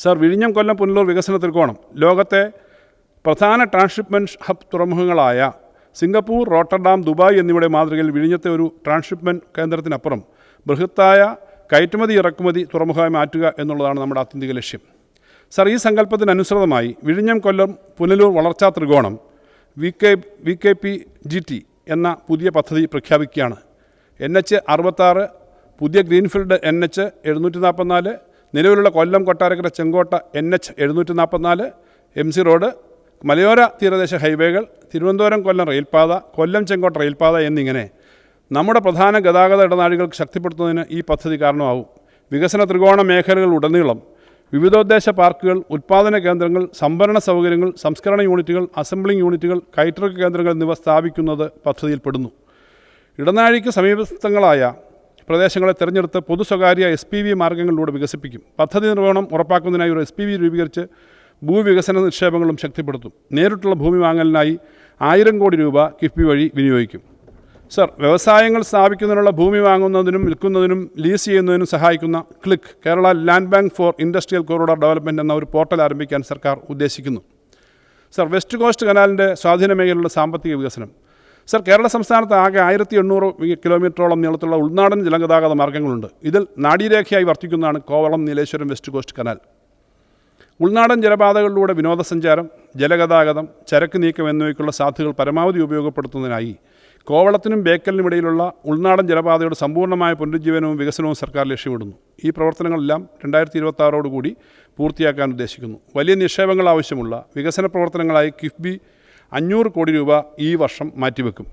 Sir, വിഴിഞ്ഞം കൊല്ലം പുനലൂർ വികസന ത്രികോണം ലോകത്തെ പ്രധാന ട്രാൻസ്ഷിപ്മെൻറ്റ് ഹബ് തുറമുഖങ്ങളായ സിംഗപ്പൂർ, റോട്ടർഡാം, ദുബായ് എന്നിവയുടെ മാതൃകയിൽ വിഴിഞ്ഞത്തെ ഒരു ട്രാൻസ്ഷിപ്മെൻറ്റ് കേന്ദ്രത്തിനപ്പുറം ബൃഹത്തായ കയറ്റുമതി ഇറക്കുമതി തുറമുഖമായി മാറ്റുക എന്നുള്ളതാണ് നമ്മുടെ ആത്യന്തിക ലക്ഷ്യം. സർ, ഈ സങ്കല്പത്തിനനുസൃതമായി വിഴിഞ്ഞം കൊല്ലം പുനലൂർ വളർച്ചാ ത്രികോണം VKPGT എന്ന പുതിയ പദ്ധതി പ്രഖ്യാപിക്കുകയാണ്. NH66, പുതിയ ഗ്രീൻഫീൽഡ് NH 744, നിലവിലുള്ള കൊല്ലം കൊട്ടാരക്കര ചെങ്കോട്ട NH 744, MC റോഡ്, മലയോര തീരദേശ ഹൈവേകൾ, തിരുവനന്തപുരം കൊല്ലം റെയിൽപാത, കൊല്ലം ചെങ്കോട്ട റെയിൽപാത എന്നിങ്ങനെ നമ്മുടെ പ്രധാന ഗതാഗത ഇടനാഴികൾ ശക്തിപ്പെടുത്തുന്നതിന് ഈ പദ്ധതി കാരണമാവും. വികസന ത്രികോണ മേഖലകളുടനീളം വിവിധോദ്ദേശ പാർക്കുകൾ, ഉൽപ്പാദന കേന്ദ്രങ്ങൾ, സംഭരണ സൗകര്യങ്ങൾ, സംസ്കരണ യൂണിറ്റുകൾ, അസംബ്ലിംഗ് യൂണിറ്റുകൾ, കയറ്റിറക്ക് കേന്ദ്രങ്ങൾ എന്നിവ സ്ഥാപിക്കുന്നത് പദ്ധതിയിൽപ്പെടുന്നു. ഇടനാഴിക്ക് സമീപസ്ഥങ്ങളായ പ്രദേശങ്ങളെ തിരഞ്ഞെടുത്ത് പൊതു സ്വകാര്യ SPV മാർഗ്ഗങ്ങളിലൂടെ വികസിപ്പിക്കും. പദ്ധതി നിർവഹണം ഉറപ്പാക്കുന്നതിനായി ഒരു SPV രൂപീകരിച്ച് ഭൂവികസന നിക്ഷേപങ്ങളും ശക്തിപ്പെടുത്തും. നേരിട്ടുള്ള ഭൂമി വാങ്ങലിനായി 1000 കോടി രൂപ കിഫ്ബി വഴി വിനിയോഗിക്കും. സർ, വ്യവസായങ്ങൾ സ്ഥാപിക്കുന്നതിനുള്ള ഭൂമി വാങ്ങുന്നതിനും വിൽക്കുന്നതിനും ലീസ് ചെയ്യുന്നതിനും സഹായിക്കുന്ന click Kerala land bank for industrial corridor development എന്ന ഒരു പോർട്ടൽ ആരംഭിക്കാൻ സർക്കാർ ഉദ്ദേശിക്കുന്നു. സർ, വെസ്റ്റ് കോസ്റ്റ് കനാലിൻ്റെ സ്വാധീന മേഖലയിലുള്ള സാമ്പത്തിക വികസനം. സർ, കേരള സംസ്ഥാനത്ത് ആകെ 1800 കിലോമീറ്ററോളം നീളത്തിലുള്ള ഉൾനാടൻ ജലഗതാഗത മാർഗ്ഗങ്ങളുണ്ട്. ഇതിൽ നാഡീരേഖയായി വർത്തിക്കുന്നതാണ് Kovalam, Nileshwaram, west coast canal. ഉൾനാടൻ ജലപാതകളിലൂടെ വിനോദസഞ്ചാരം, ജലഗതാഗതം, ചരക്ക് നീക്കം എന്നിവയ്ക്കുള്ള സാധ്യതകൾ പരമാവധി ഉപയോഗപ്പെടുത്തുന്നതിനായി കോവളത്തിനും ബേക്കലിനുമിടയിലുള്ള ഉൾനാടൻ ജലപാതയുടെ സമ്പൂർണ്ണമായ പുനരുജ്ജീവനവും വികസനവും സർക്കാർ ലക്ഷ്യമിടുന്നു. ഈ പ്രവർത്തനങ്ങളെല്ലാം 2026 പൂർത്തിയാക്കാൻ ഉദ്ദേശിക്കുന്നു. വലിയ നിക്ഷേപങ്ങൾ ആവശ്യമുള്ള വികസന പ്രവർത്തനങ്ങളായി കിഫ്ബി 500 കോടി രൂപ ഈ വർഷം മാറ്റിവെക്കും.